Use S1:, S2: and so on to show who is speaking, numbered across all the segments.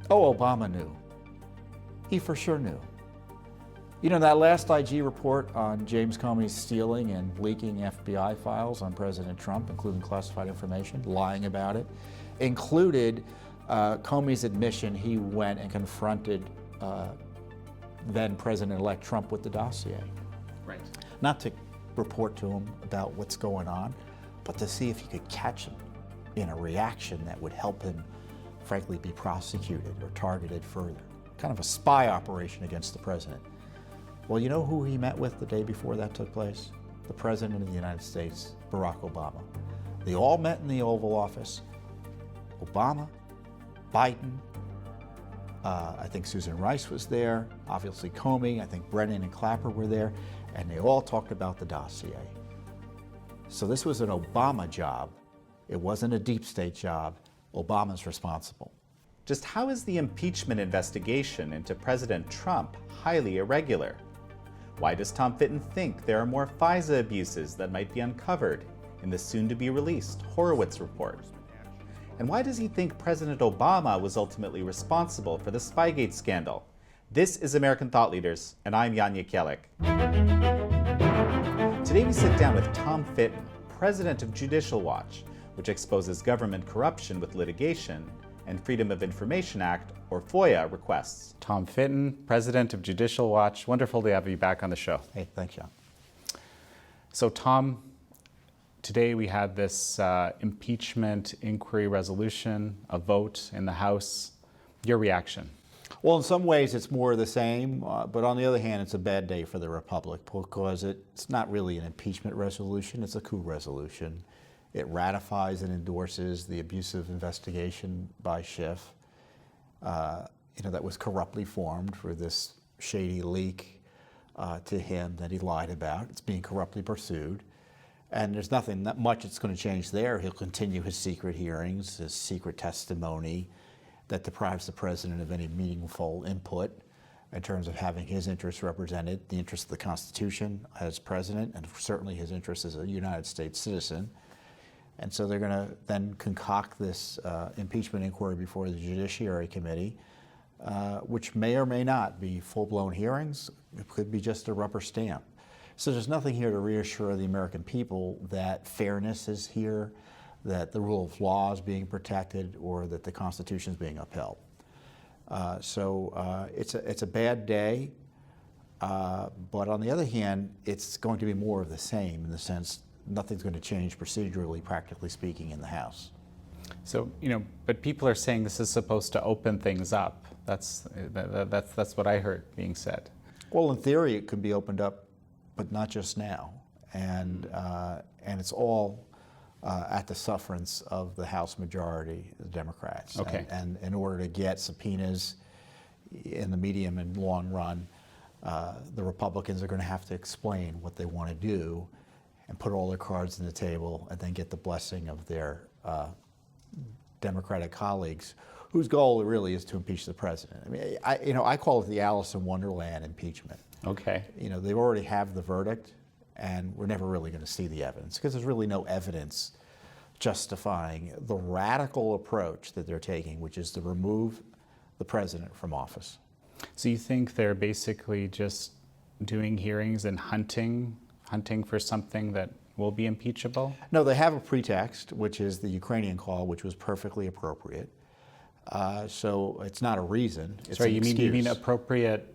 S1: Oh, Obama knew. He for sure knew. You know, that last IG report on James Comey's stealing and leaking FBI files on President Trump, including classified information, lying about it, included Comey's admission he went and confronted then President-elect Trump with the dossier.
S2: Right.
S1: Not to report to him about what's going on, but to see if he could catch him in a reaction that would help him, frankly, be prosecuted or targeted further. Kind of a spy operation against the president. Well, you know who he met with the day before that took place? The President of the United States, Barack Obama. They all met in the Oval Office. Obama, Biden, I think Susan Rice was there, obviously Comey, I think Brennan and Clapper were there, and they all talked about the dossier. So this was an Obama job. It wasn't a deep state job. Obama's responsible.
S2: Just how is the impeachment investigation into President Trump highly irregular? Why does Tom Fitton think there are more FISA abuses that might be uncovered in the soon-to-be-released Horowitz report? And why does he think President Obama was ultimately responsible for the Spygate scandal? This is American Thought Leaders, and I'm Jan Jekielek. Today we sit down with Tom Fitton, president of Judicial Watch, which exposes government corruption with litigation and Freedom of Information Act, or FOIA, requests. Tom Fitton, president of Judicial Watch. Wonderful to have you back on the show.
S1: Hey, thanks, Jan.
S2: So, Tom, today we had this impeachment inquiry resolution, a vote in the House. Your reaction?
S1: Well, in some ways it's more of the same, but on the other hand, it's a bad day for the Republic because it's not really an impeachment resolution, it's a coup resolution. It ratifies and endorses the abusive investigation by Schiff, that was corruptly formed for this shady leak to him that he lied about. It's being corruptly pursued. And there's nothing that much that's going to change there. He'll continue his secret hearings, his secret testimony that deprives the president of any meaningful input in terms of having his interests represented, the interests of the Constitution as president, and certainly his interests as a United States citizen. And so they're going to then concoct this impeachment inquiry before the Judiciary Committee, which may or may not be full-blown hearings. It could be just a rubber stamp. So there's nothing here to reassure the American people that fairness is here, that the rule of law is being protected, or that the Constitution is being upheld. So it's a bad day, but on the other hand, it's going to be more of the same in the sense nothing's going to change procedurally, practically speaking, in the House.
S2: So, but people are saying this is supposed to open things up. That's what I heard being said.
S1: Well, in theory, it could be opened up, but not just now. And it's all at the sufferance of the House majority, the Democrats.
S2: Okay.
S1: And in order to get subpoenas in the medium and long run, the Republicans are going to have to explain what they want to do and put all their cards on the table and then get the blessing of their Democratic colleagues, whose goal really is to impeach the president. I mean, I call it the Alice in Wonderland impeachment.
S2: Okay.
S1: They already have the verdict, and we're never really going to see the evidence because there's really no evidence justifying the radical approach that they're taking, which is to remove the president from office.
S2: So you think they're basically just doing hearings and hunting for something that will be impeachable?
S1: No, they have a pretext, which is the Ukrainian Call, which was perfectly appropriate. So it's not a reason. It's
S2: Sorry,
S1: an excuse.
S2: You mean appropriate?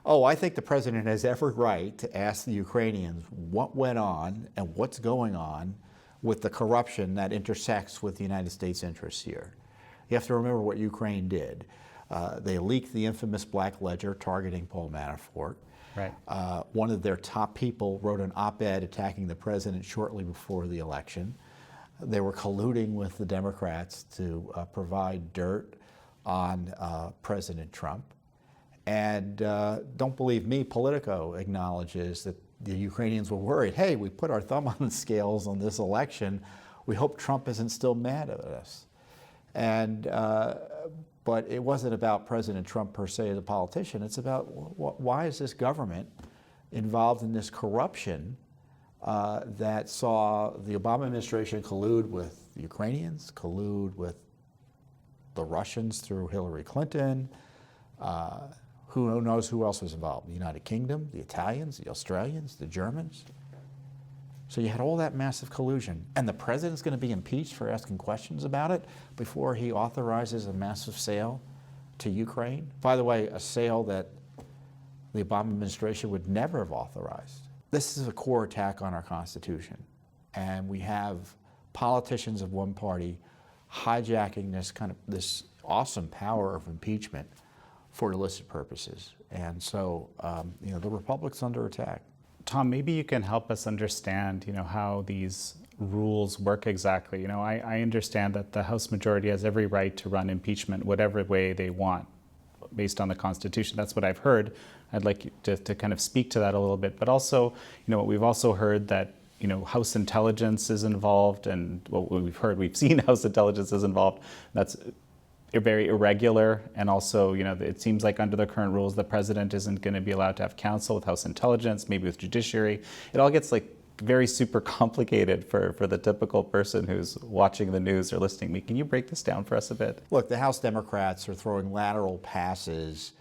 S1: Oh, I think the president has every right to ask the Ukrainians what went on and what's going on with the corruption that intersects with the United States interests here. You have to remember what Ukraine did. They leaked the infamous Black Ledger targeting Paul Manafort.
S2: Right.
S1: One of their top people wrote an op-ed attacking the president shortly before the election. They were colluding with the Democrats to provide dirt on President Trump. And don't believe me, Politico acknowledges that the Ukrainians were worried. Hey, we put our thumb on the scales on this election. We hope Trump isn't still mad at us. And but it wasn't about President Trump per se as a politician. It's about why is this government involved in this corruption that saw the Obama administration collude with the Ukrainians, collude with the Russians through Hillary Clinton. Who knows who else was involved? The United Kingdom, the Italians, the Australians, the Germans. So you had all that massive collusion. And the president's going to be impeached for asking questions about it before he authorizes a massive sale to Ukraine. By the way, a sale that the Obama administration would never have authorized. This is a core attack on our Constitution. And we have politicians of one party hijacking this awesome power of impeachment for illicit purposes. And so, the Republic's under attack.
S2: Tom, maybe you can help us understand, how these rules work exactly. I understand that the House majority has every right to run impeachment whatever way they want based on the Constitution. That's what I've heard. I'd like you to kind of speak to that a little bit. But also, we've also heard that, House intelligence is involved, and what we've seen House intelligence is involved. That's very irregular, and also, it seems like under the current rules, the president isn't going to be allowed to have counsel with House intelligence, maybe with judiciary. It all gets very super complicated for the typical person who's watching the news or listening. Can you break this down for us a bit?
S1: Look, the House Democrats are throwing lateral passes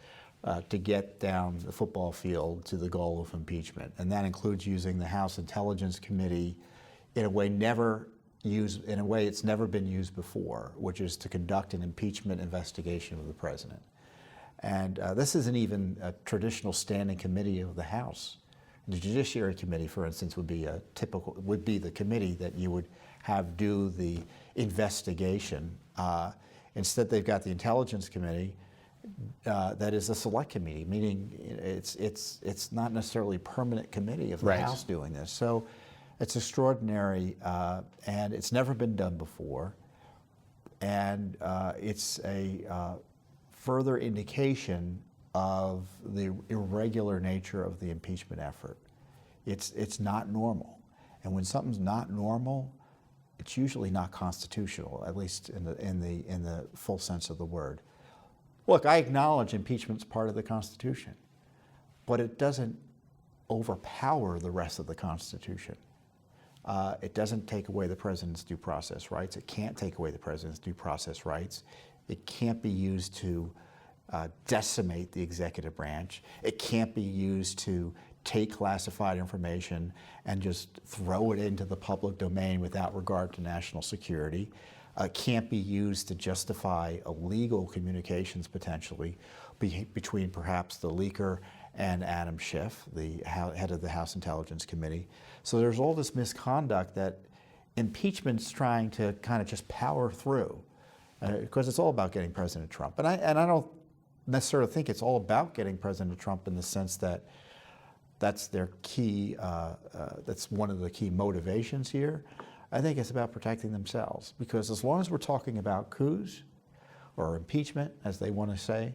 S1: to get down the football field to the goal of impeachment, and that includes using the House Intelligence Committee in a way it's never been used before, which is to conduct an impeachment investigation of the president. And this isn't even a traditional standing committee of the House. The Judiciary Committee, for instance, would be the committee that you would have do the investigation. Instead, they've got the Intelligence Committee that is a select committee, meaning it's not necessarily a permanent committee of the
S2: Right.
S1: House doing this. So it's extraordinary, and it's never been done before. And it's a further indication of the irregular nature of the impeachment effort. It's not normal. And when something's not normal, it's usually not constitutional, at least in the full sense of the word. Look, I acknowledge impeachment's part of the Constitution, but it doesn't overpower the rest of the Constitution. It doesn't take away the president's due process rights. It can't take away the president's due process rights. It can't be used to decimate the executive branch. It can't be used to take classified information and just throw it into the public domain without regard to national security. Can't be used to justify illegal communications potentially between perhaps the leaker and Adam Schiff, the head of the House Intelligence Committee. So there's all this misconduct that impeachment's trying to kind of just power through, because it's all about getting President Trump. And I don't necessarily think it's all about getting President Trump in the sense that that's their key, that's one of the key motivations here. I think it's about protecting themselves, because as long as we're talking about coups or impeachment, as they want to say,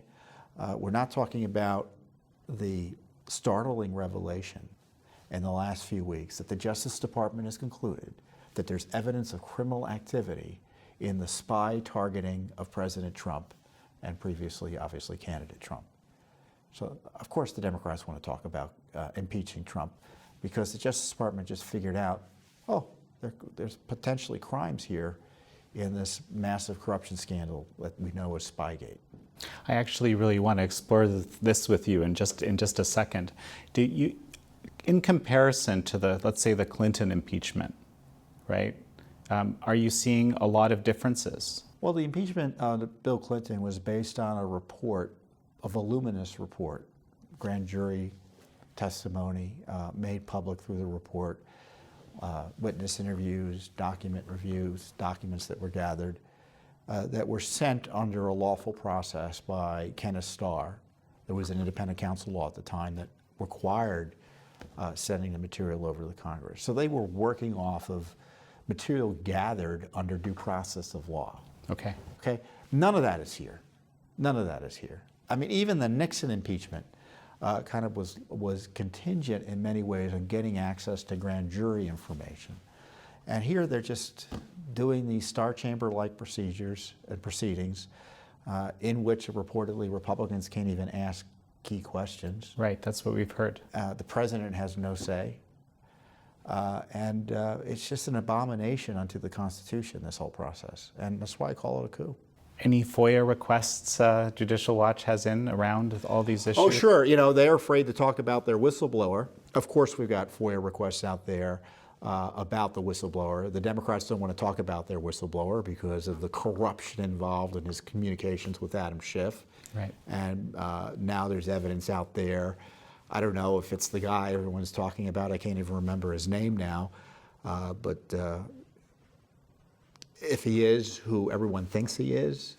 S1: we're not talking about the startling revelation in the last few weeks that the Justice Department has concluded that there's evidence of criminal activity in the spy targeting of President Trump and previously, obviously, candidate Trump. So, of course, the Democrats want to talk about impeaching Trump because the Justice Department just figured out, there's potentially crimes here in this massive corruption scandal that we know as Spygate.
S2: I actually really want to explore this with you in just a second. In comparison to let's say the Clinton impeachment, right? Are you seeing a lot of differences?
S1: Well, the impeachment of Bill Clinton was based on a report, a voluminous report, grand jury testimony made public through the report, witness interviews, document reviews, documents that were gathered, that were sent under a lawful process by Kenneth Starr. There was an independent counsel law at the time that required sending the material over to the Congress. So they were working off of material gathered under due process of law.
S2: Okay.
S1: None of that is here. None of that is here. I mean, even the Nixon impeachment kind of was contingent in many ways on getting access to grand jury information. And here they're just doing these Star Chamber-like procedures and proceedings in which reportedly Republicans can't even ask key questions.
S2: Right, that's what we've heard.
S1: The president has no say. And it's just an abomination unto the Constitution, this whole process. And that's why I call it a coup.
S2: Any FOIA requests Judicial Watch has in around all these issues?
S1: Oh, sure. They're afraid to talk about their whistleblower. Of course, we've got FOIA requests out there about the whistleblower. The Democrats don't want to talk about their whistleblower because of the corruption involved in his communications with Adam Schiff.
S2: Right.
S1: And now there's evidence out there. I don't know if it's the guy everyone's talking about. I can't even remember his name now. But if he is who everyone thinks he is,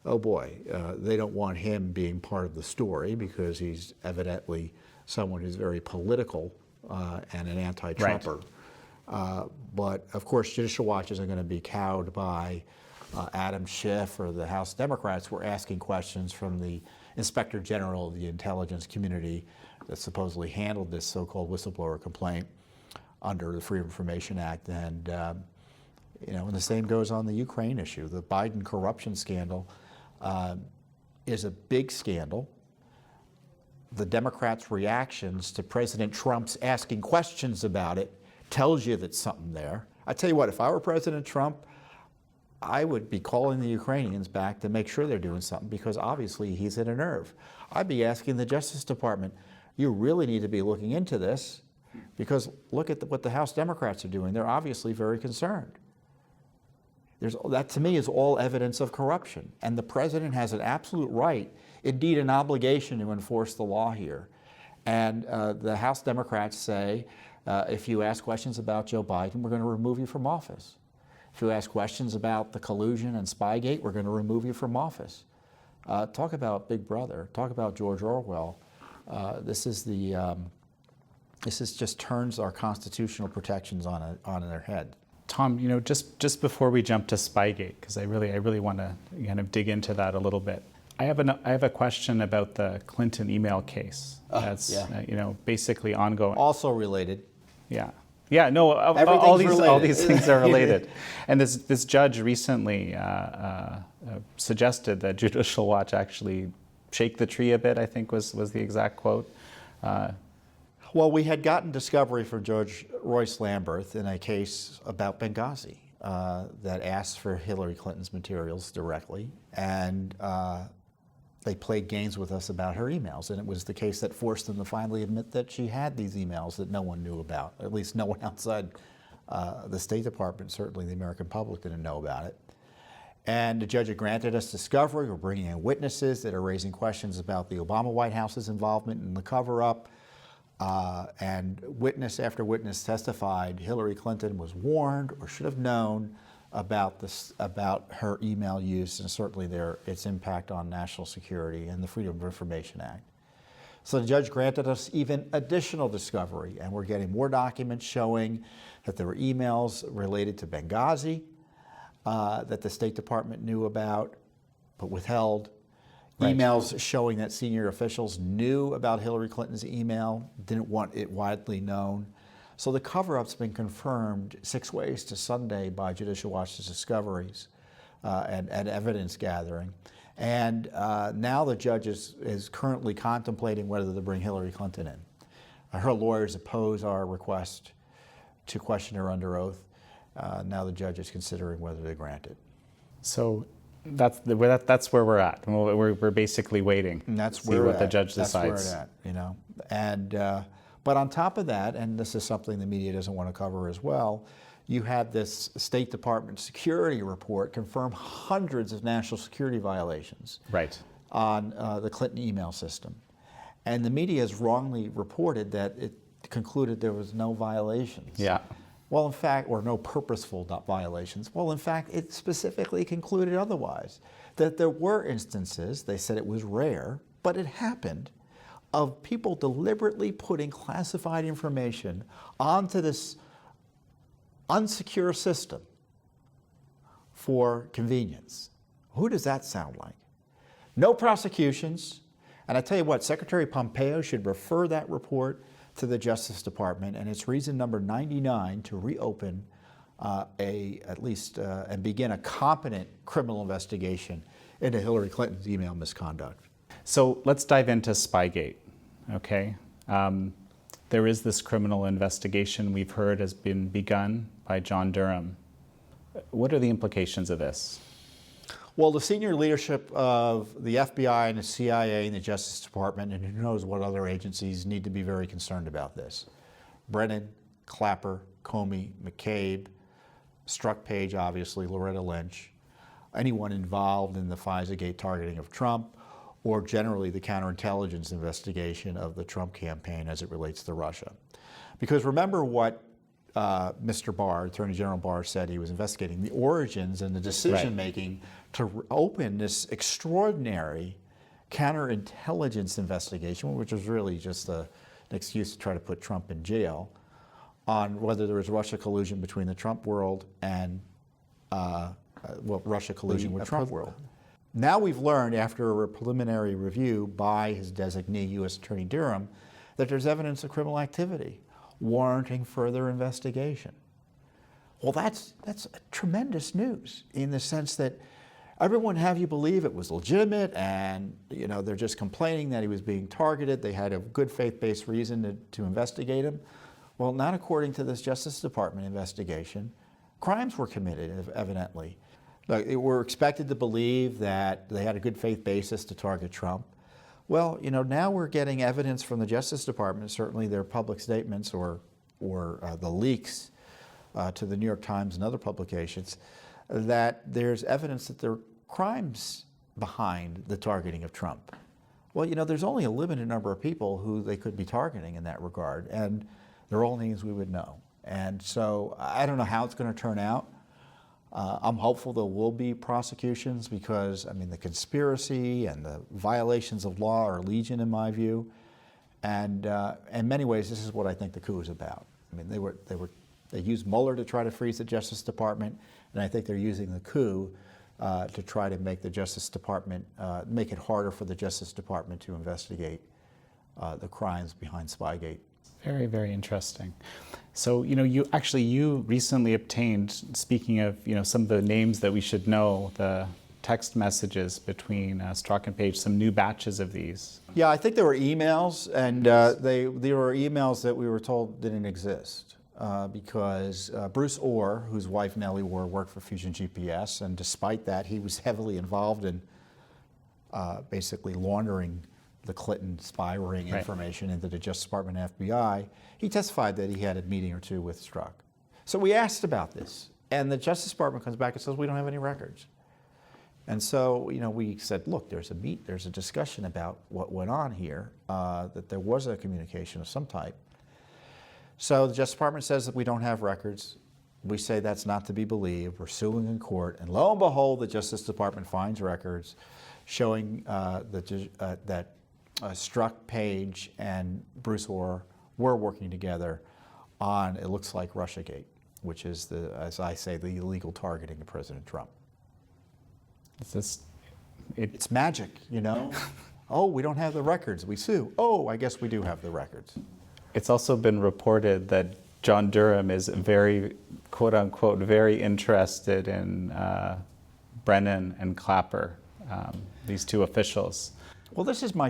S1: oh boy, they don't want him being part of the story because he's evidently someone who's very political and an anti-Trumper. Right. But of course, Judicial Watch isn't going to be cowed by Adam Schiff or the House Democrats. We're asking questions from the Inspector General of the intelligence community that supposedly handled this so-called whistleblower complaint under the Freedom of Information Act. And and the same goes on the Ukraine issue. The Biden corruption scandal is a big scandal. The Democrats' reactions to President Trump's asking questions about it tells you that something there. I tell you what, if I were President Trump, I would be calling the Ukrainians back to make sure they're doing something because obviously he's hit a nerve. I'd be asking the Justice Department, you really need to be looking into this because look at what the House Democrats are doing. They're obviously very concerned. That to me is all evidence of corruption. And the president has an absolute right, indeed an obligation to enforce the law here. And the House Democrats say, if you ask questions about Joe Biden, we're going to remove you from office. If you ask questions about the collusion and Spygate, we're going to remove you from office. Talk about Big Brother. Talk about George Orwell. This just turns our constitutional protections on their head.
S2: Tom, just before we jump to Spygate, because I really want to kind of dig into that a little bit. I have a question about the Clinton email case. That's basically ongoing.
S1: Also related.
S2: Yeah. No. All these things are related. And this judge recently suggested that Judicial Watch actually shake the tree a bit. I think was the exact quote.
S1: Well, we had gotten discovery from Judge Royce Lamberth in a case about Benghazi that asked for Hillary Clinton's materials directly, and they played games with us about her emails, and it was the case that forced them to finally admit that she had these emails that no one knew about, at least no one outside the State Department, certainly the American public didn't know about it. And the judge had granted us discovery. We're bringing in witnesses that are raising questions about the Obama White House's involvement in the cover-up. And witness after witness testified Hillary Clinton was warned or should have known about her email use and certainly its impact on national security and the Freedom of Information Act. So the judge granted us even additional discovery, and we're getting more documents showing that there were emails related to Benghazi that the State Department knew about but withheld. Right. Emails showing that senior officials knew about Hillary Clinton's email, didn't want it widely known. So the cover-up's been confirmed 6 ways to Sunday by Judicial Watch's discoveries and evidence gathering. And now the judge is currently contemplating whether to bring Hillary Clinton in. Her lawyers oppose our request to question her under oath. Now the judge is considering whether to grant it.
S2: So that's where we're at. We're basically waiting.
S1: And that's
S2: to see what the judge decides.
S1: That's where we're at, And but on top of that, and this is something the media doesn't want to cover as well, you had this State Department security report confirm hundreds of national security violations on the Clinton email system. And the media has wrongly reported that it concluded there was no violations.
S2: Yeah.
S1: Well, in fact, or no purposeful violations. Well, in fact, it specifically concluded otherwise, that there were instances, they said it was rare, but it happened, of people deliberately putting classified information onto this unsecure system for convenience. Who does that sound like? No prosecutions. And I tell you what, Secretary Pompeo should refer that report to the Justice Department, and it's reason number 99 to reopen and begin a competent criminal investigation into Hillary Clinton's email misconduct.
S2: So let's dive into Spygate, okay? There is this criminal investigation we've heard has been begun by John Durham. What are the implications of this?
S1: Well, the senior leadership of the FBI and the CIA and the Justice Department, and who knows what other agencies, need to be very concerned about this. Brennan, Clapper, Comey, McCabe, Strzok Page, obviously, Loretta Lynch, anyone involved in the FISA-gate targeting of Trump, or generally the counterintelligence investigation of the Trump campaign as it relates to Russia. Because remember what Mr. Barr, Attorney General Barr, said he was investigating, the origins and the decision-making to open this extraordinary counterintelligence investigation, which was really just an excuse to try to put Trump in jail, on whether there was Russia collusion between the Trump world and Russia collusion with Trump world. Now we've learned, after a preliminary review by his designee, U.S. Attorney Durham, that there's evidence of criminal activity warranting further investigation. Well, that's tremendous news in the sense that everyone have you believe it was legitimate, and they're just complaining that he was being targeted. They had a good faith-based reason to investigate him. Well, not according to this Justice Department investigation. Crimes were committed, evidently. We're expected to believe that they had a good faith basis to target Trump. Well, now we're getting evidence from the Justice Department, certainly their public statements or the leaks to the New York Times and other publications, that there's evidence that there are crimes behind the targeting of Trump. Well, there's only a limited number of people who they could be targeting in that regard, and they're all names we would know. And so I don't know how it's going to turn out. I'm hopeful there will be prosecutions because, the conspiracy and the violations of law are legion in my view. And in many ways, this is what I think the coup is about. They used Mueller to try to freeze the Justice Department, and I think they're using the coup to try to make the Justice Department, make it harder for the Justice Department to investigate the crimes behind Spygate.
S3: Very, very interesting. So, you recently obtained, speaking of, some of the names that we should know, the text messages between Strzok and Page, some new batches of these.
S1: Yeah, I think there were emails, and they were emails that we were told didn't exist because Bruce Orr, whose wife Nellie Orr worked for Fusion GPS, and despite that, he was heavily involved in basically laundering the Clinton spy ring information into the Justice Department and FBI. He testified that he had a meeting or two with Strzok. So we asked about this, and the Justice Department comes back and says, we don't have any records. And so, we said, look, there's a discussion about what went on here, that there was a communication of some type. So the Justice Department says that we don't have records. We say that's not to be believed. We're suing in court. And lo and behold, the Justice Department finds records showing that Strzok, Page, and Bruce Orr were working together on, it looks like, Russiagate, which is, as I say, the illegal targeting of President Trump. It's magic, Oh, we don't have the records. We sue. Oh, I guess we do have the records.
S3: It's also been reported that John Durham is very, quote unquote, very interested in Brennan and Clapper, these two officials.
S1: Well, this is my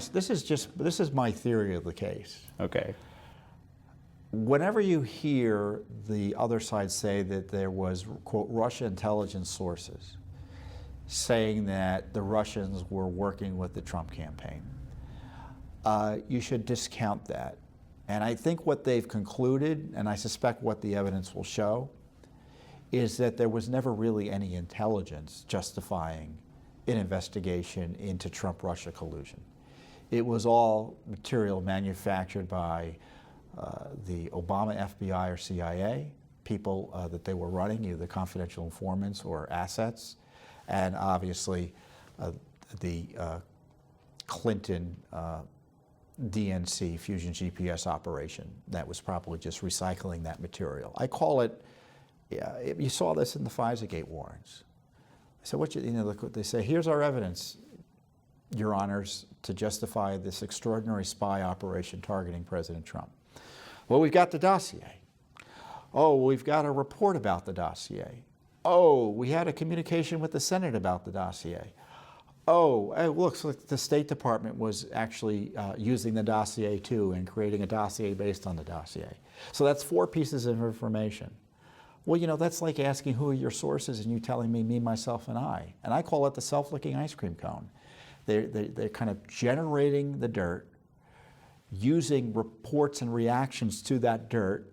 S1: theory of the case.
S3: Okay.
S1: Whenever you hear the other side say that there was, quote, Russia intelligence sources saying that the Russians were working with the Trump campaign, you should discount that. And I think what they've concluded, and I suspect what the evidence will show, is that there was never really any intelligence justifying an investigation into Trump-Russia collusion. It was all material manufactured by the Obama FBI or CIA, people that they were running, either confidential informants or assets, and obviously the Clinton DNC Fusion GPS operation that was probably just recycling that material. I call it, you saw this in the FISA-gate warrants. So they say, here's our evidence, Your Honors, to justify this extraordinary spy operation targeting President Trump. Well, we've got the dossier. Oh, we've got a report about the dossier. Oh, we had a communication with the Senate about the dossier. Oh, it looks like the State Department was actually using the dossier too and creating a dossier based on the dossier. So that's 4 pieces of information. Well, that's like asking who are your sources and you telling me, myself, and I. And I call it the self-licking ice cream cone. They're kind of generating the dirt, using reports and reactions to that dirt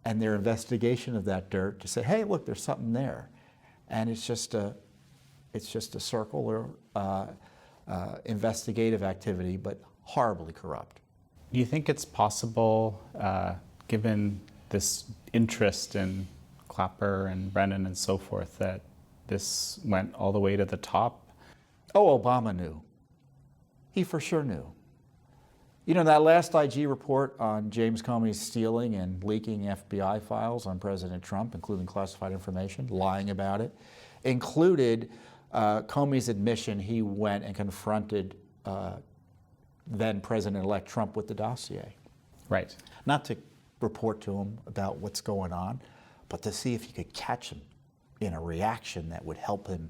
S1: and their investigation of that dirt to say, hey, look, there's something there. And it's just a circular investigative activity, but horribly corrupt.
S3: Do you think it's possible, given this interest in Clapper and Bannon and so forth, that this went all the way to the top?
S1: Oh, Obama knew. He for sure knew. That last IG report on James Comey's stealing and leaking FBI files on President Trump, including classified information, lying about it, included Comey's admission he went and confronted then President-elect Trump with the dossier.
S3: Right.
S1: Not to report to him about what's going on, but to see if he could catch him in a reaction that would help him,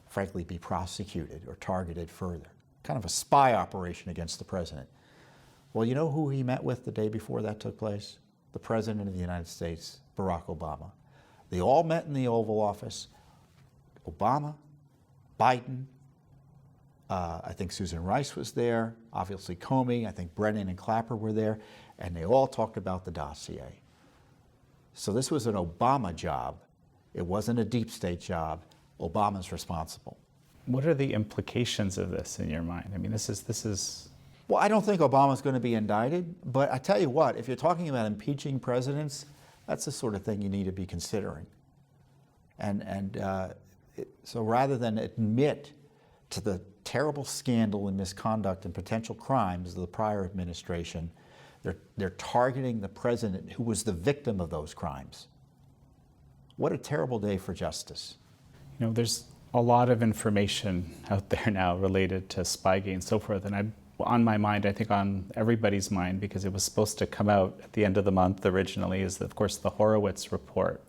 S1: frankly, be prosecuted or targeted further. Kind of a spy operation against the president. Well, you know who he met with the day before that took place? The President of the United States, Barack Obama. They all met in the Oval Office. Obama, Biden, I think Susan Rice was there, obviously Comey, I think Brennan and Clapper were there, and they all talked about the dossier. So this was an Obama job. It wasn't a deep state job. Obama's responsible.
S3: What are the implications of this in your mind? I mean, this is.
S1: Well, I don't think Obama's going to be indicted, but I tell you what, if you're talking about impeaching presidents, that's the sort of thing you need to be considering. So rather than admit to the terrible scandal and misconduct and potential crimes of the prior administration, they're targeting the president who was the victim of those crimes. What a terrible day for justice.
S3: There's a lot of information out there now related to Spygate and so forth, and on my mind, I think on everybody's mind, because it was supposed to come out at the end of the month originally, is of course the Horowitz report.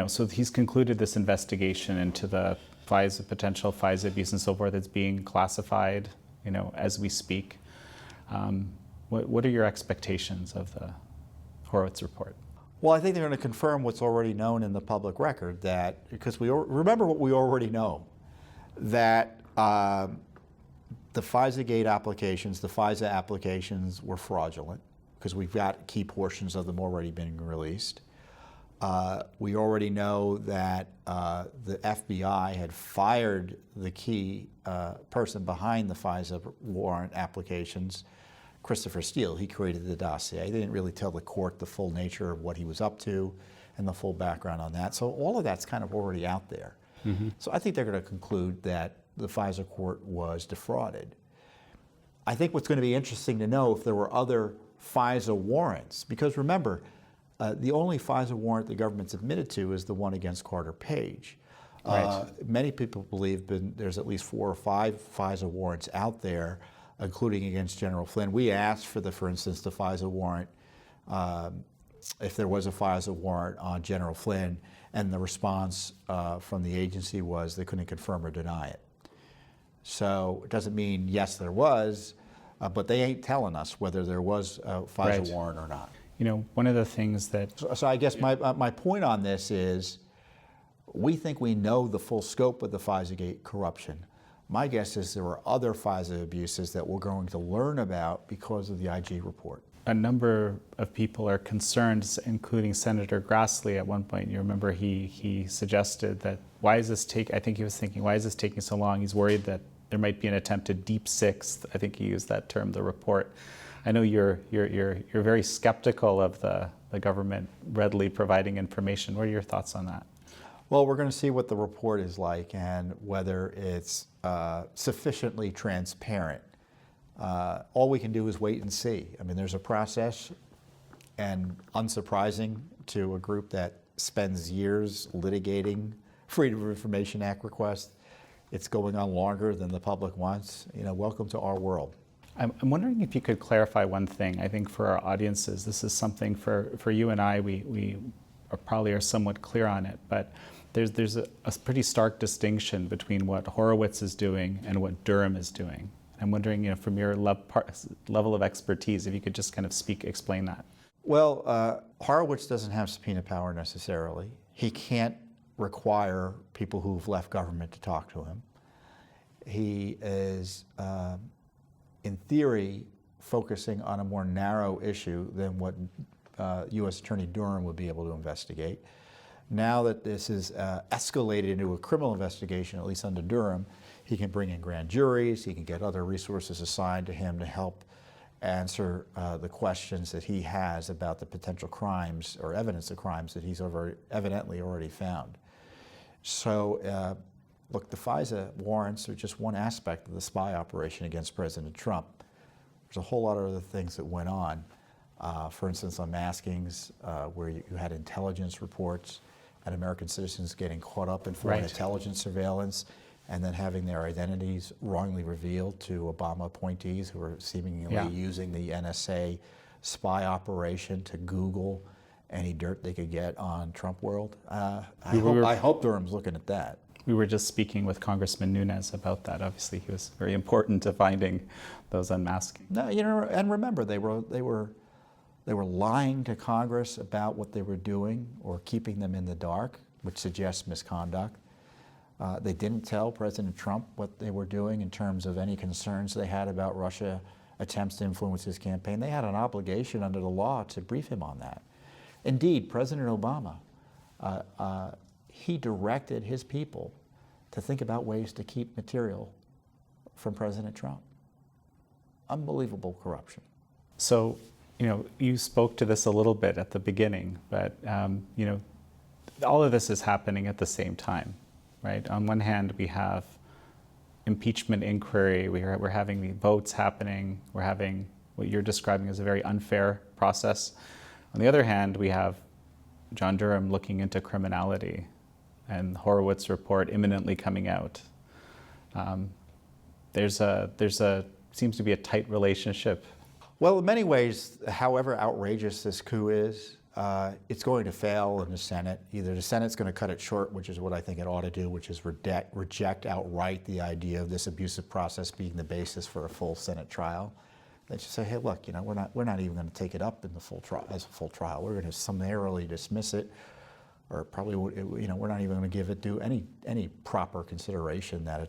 S3: So he's concluded this investigation into the potential FISA abuse and so forth. It's being classified, as we speak. What are your expectations of the Horowitz report?
S1: Well, I think they're going to confirm what's already known in the public record, because remember what we already know, that the FISA-gate applications, the FISA applications were fraudulent, because we've got key portions of them already being released. We already know that the FBI had fired the key person behind the FISA warrant applications, Christopher Steele. He created the dossier. They didn't really tell the court the full nature of what he was up to and the full background on that. So all of that's kind of already out there. Mm-hmm. So I think they're going to conclude that the FISA court was defrauded. I think what's going to be interesting to know if there were other FISA warrants, because remember, the only FISA warrant the government's admitted to is the one against Carter Page.
S3: Right.
S1: Many people believe there's at least 4 or 5 FISA warrants out there, including against General Flynn. We asked for instance, the FISA warrant, if there was a FISA warrant on General Flynn, and the response from the agency was they couldn't confirm or deny it. So it doesn't mean yes, there was, but they ain't telling us whether there was a FISA warrant or not.
S3: One of the things that...
S1: So I guess my point on this is we think we know the full scope of the FISA-gate corruption. My guess is there were other FISA abuses that we're going to learn about because of the IG report.
S3: A number of people are concerned, including Senator Grassley at one point. You remember he suggested that why is this taking so long? He's worried that there might be an attempt to deep sixth. I think he used that term, the report. I know you're very skeptical of the government readily providing information. What are your thoughts on that?
S1: Well, we're going to see what the report is like and whether it's sufficiently transparent. All we can do is wait and see. I mean, there's a process, and unsurprising to a group that spends years litigating Freedom of Information Act requests, it's going on longer than the public wants. Welcome to our world.
S3: I'm wondering if you could clarify one thing. I think for our audiences, this is something for you and I, we probably are somewhat clear on it, but there's a pretty stark distinction between what Horowitz is doing and what Durham is doing. I'm wondering, from your level of expertise, if you could just kind of explain that.
S1: Well, Horowitz doesn't have subpoena power necessarily. He can't require people who've left government to talk to him. He is, in theory, focusing on a more narrow issue than what U.S. Attorney Durham would be able to investigate. Now that this is escalated into a criminal investigation, at least under Durham, he can bring in grand juries, he can get other resources assigned to him to help answer the questions that he has about the potential crimes or evidence of crimes that he's evidently already found. So, look, the FISA warrants are just one aspect of the spy operation against President Trump. There's a whole lot of other things that went on. For instance, unmaskings, where you had intelligence reports and American citizens getting caught up in foreign intelligence surveillance and then having their identities wrongly revealed to Obama appointees who were seemingly using the NSA spy operation to Google any dirt they could get on Trump world. I hope Durham's looking at that.
S3: We were just speaking with Congressman Nunes about that. Obviously, he was very important to finding those unmasking.
S1: No, you know, and remember, they were lying to Congress about what they were doing or keeping them in the dark, which suggests misconduct. They didn't tell President Trump what they were doing in terms of any concerns they had about Russia attempts to influence his campaign. They had an obligation under the law to brief him on that. Indeed, President Obama, he directed his people to think about ways to keep material from President Trump. Unbelievable corruption.
S3: So, you know, you spoke to this a little bit at the beginning, but, you know, all of this is happening at the same time, right? On one hand, we have impeachment inquiry, we're having the votes happening, we're having what you're describing as a very unfair process. On the other hand, we have John Durham looking into criminality and the Horowitz report imminently coming out. Seems to be a tight relationship.
S1: Well, in many ways, however outrageous this coup is, it's going to fail in the Senate. Either the Senate's going to cut it short, which is what I think it ought to do, which is reject outright the idea of this abusive process being the basis for a full Senate trial. They just say, hey, look, you know, we're not even going to take it up in the full trial as a full trial. We're going to summarily dismiss it, or probably, you know, we're not even going to give it due any proper consideration that a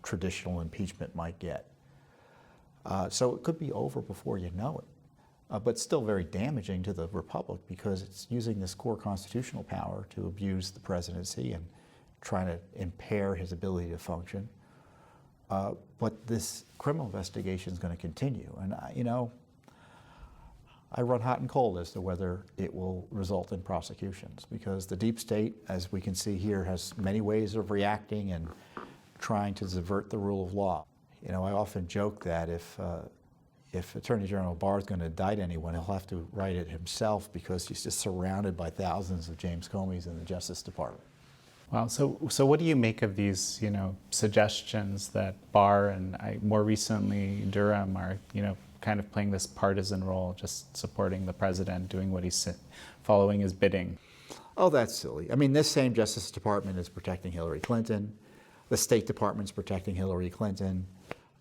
S1: traditional impeachment might get. So it could be over before you know it, but still very damaging to the republic because it's using this core constitutional power to abuse the presidency and trying to impair his ability to function. But this criminal investigation is going to continue. And, you know, I run hot and cold as to whether it will result in prosecutions because the deep state, as we can see here, has many ways of reacting and trying to subvert the rule of law. You know, I often joke that if Attorney General Barr is going to indict anyone, he'll have to write it himself because he's just surrounded by thousands of James Comeys in the Justice Department.
S3: Wow. So what do you make of these, you know, suggestions that Barr and more recently Durham are, you know, kind of playing this partisan role, just supporting the president, doing what he's following his bidding?
S1: Oh, that's silly. I mean, this same Justice Department is protecting Hillary Clinton. The State Department's protecting Hillary Clinton.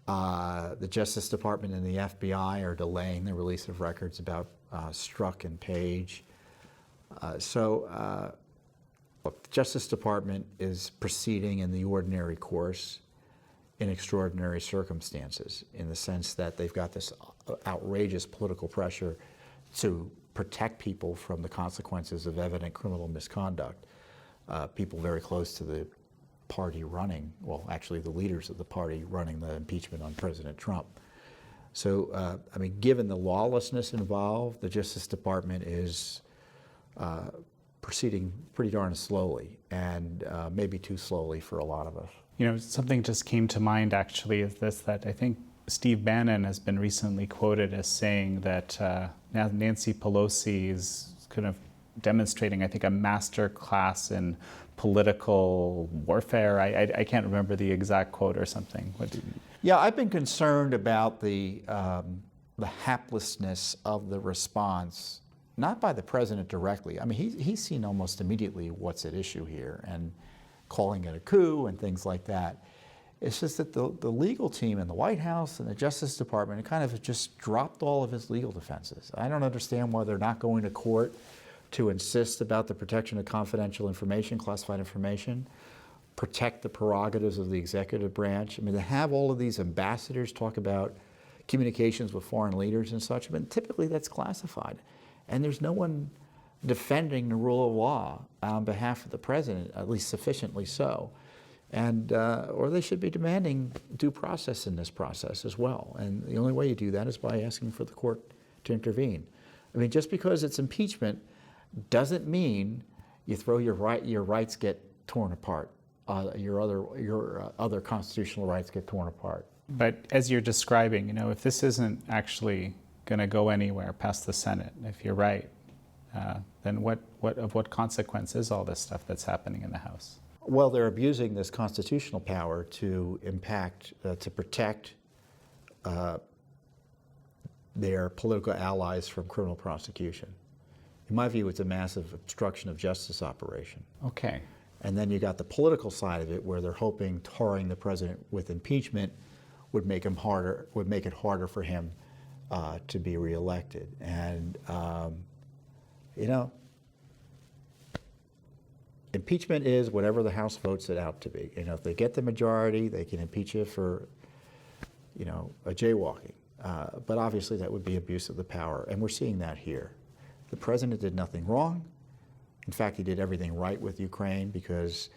S1: The Justice Department and the FBI are delaying the release of records about Strzok and Page. Look, the Justice Department is proceeding in the ordinary course in extraordinary circumstances in the sense that they've got this outrageous political pressure to protect people from the consequences of evident criminal misconduct. People very close to the party running, well, actually the leaders of the party running the impeachment on President Trump. So, I mean, given the lawlessness involved, the Justice Department is proceeding pretty darn slowly, and maybe too slowly for a lot of us.
S3: You know, something just came to mind actually is this, that I think Steve Bannon has been recently quoted as saying that Nancy Pelosi is kind of demonstrating, I think, a master class in political warfare. I can't remember the exact quote or something.
S1: Yeah, I've been concerned about the haplessness of the response, not by the president directly. I mean, he's seen almost immediately what's at issue here and calling it a coup and things like that. It's just that the legal team in the White House and the Justice Department kind of just dropped all of his legal defenses. I don't understand why they're not going to court to insist about the protection of confidential information, classified information, protect the prerogatives of the executive branch. I mean, to have all of these ambassadors talk about communications with foreign leaders and such, but typically that's classified. And there's no one defending the rule of law on behalf of the president, at least sufficiently so. And, or they should be demanding due process in this process as well. And the only way you do that is by asking for the court to intervene. I mean, just because it's impeachment doesn't mean you throw your rights get torn apart. Your other constitutional rights get torn apart.
S3: But as you're describing, you know, if this isn't actually going to go anywhere past the Senate, if you're right, then what consequence is all this stuff that's happening in the House?
S1: Well, they're abusing this constitutional power to to protect their political allies from criminal prosecution. In my view, it's a massive obstruction of justice operation.
S3: Okay.
S1: And then you got the political side of it, where they're hoping tarring the president with impeachment would make it harder for him to be reelected. And you know, impeachment is whatever the House votes it out to be. You know, if they get the majority, they can impeach you for, you know, a jaywalking. But obviously, that would be abuse of the power, and we're seeing that here. The president did nothing wrong. In fact, he did everything right with Ukraine, because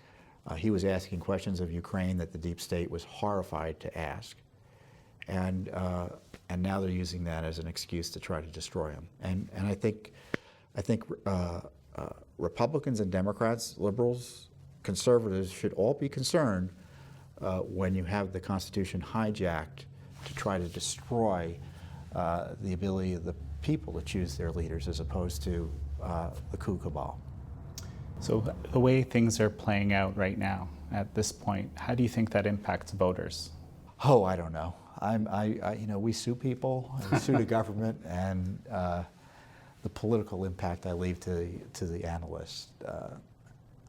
S1: he was asking questions of Ukraine that the deep state was horrified to ask. And now they're using that as an excuse to try to destroy him. And I think Republicans and Democrats, liberals, conservatives should all be concerned when you have the Constitution hijacked to try to destroy the ability of the people to choose their leaders, as opposed to the coup cabal.
S3: So the way things are playing out right now, at this point, how do you think that impacts voters?
S1: Oh, I don't know. You know, we sue people, we sue the government, and the political impact I leave to the analysts.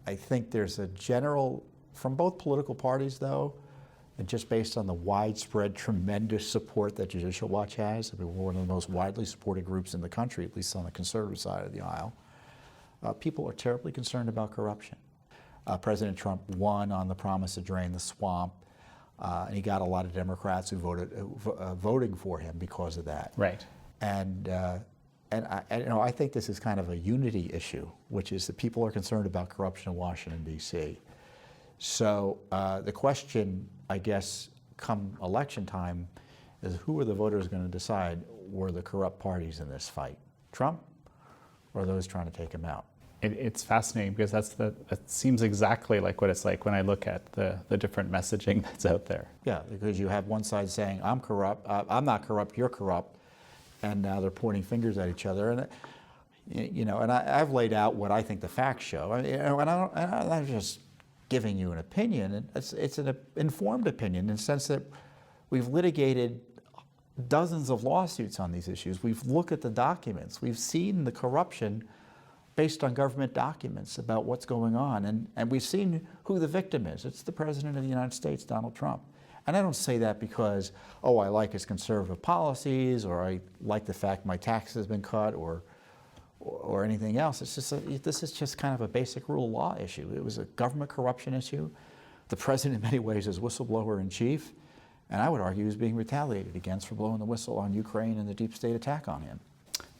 S1: I think there's a general, from both political parties though, and just based on the widespread, tremendous support that Judicial Watch has. I mean, we're one of the most widely supported groups in the country, at least on the conservative side of the aisle. People are terribly concerned about corruption. President Trump won on the promise to drain the swamp, and he got a lot of Democrats who voting for him because of that.
S3: Right.
S1: And you know, I think this is kind of a unity issue, which is that people are concerned about corruption in Washington, D.C. So the question, I guess, come election time, is who are the voters going to decide were the corrupt parties in this fight? Trump, or those trying to take him out?
S3: It's fascinating, because that seems exactly like what it's like when I look at the different messaging that's out there.
S1: Yeah, because you have one side saying, I'm corrupt, I'm not corrupt, you're corrupt, and now they're pointing fingers at each other. And you know, and I've laid out what I think the facts show. You know, and I'm just giving you an opinion. It's an informed opinion in the sense that we've litigated dozens of lawsuits on these issues. We've looked at the documents. We've seen the corruption based on government documents about what's going on. And we've seen who the victim is. It's the President of the United States, Donald Trump. And I don't say that because, oh, I like his conservative policies, or I like the fact my taxes have been cut, or anything else. It's just this is just kind of a basic rule of law issue. It was a government corruption issue. The president, in many ways, is whistleblower in chief, and I would argue is being retaliated against for blowing the whistle on Ukraine and the deep state attack on him.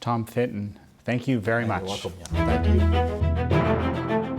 S3: Tom Fitton, thank you very much.
S1: You're welcome. Thank you.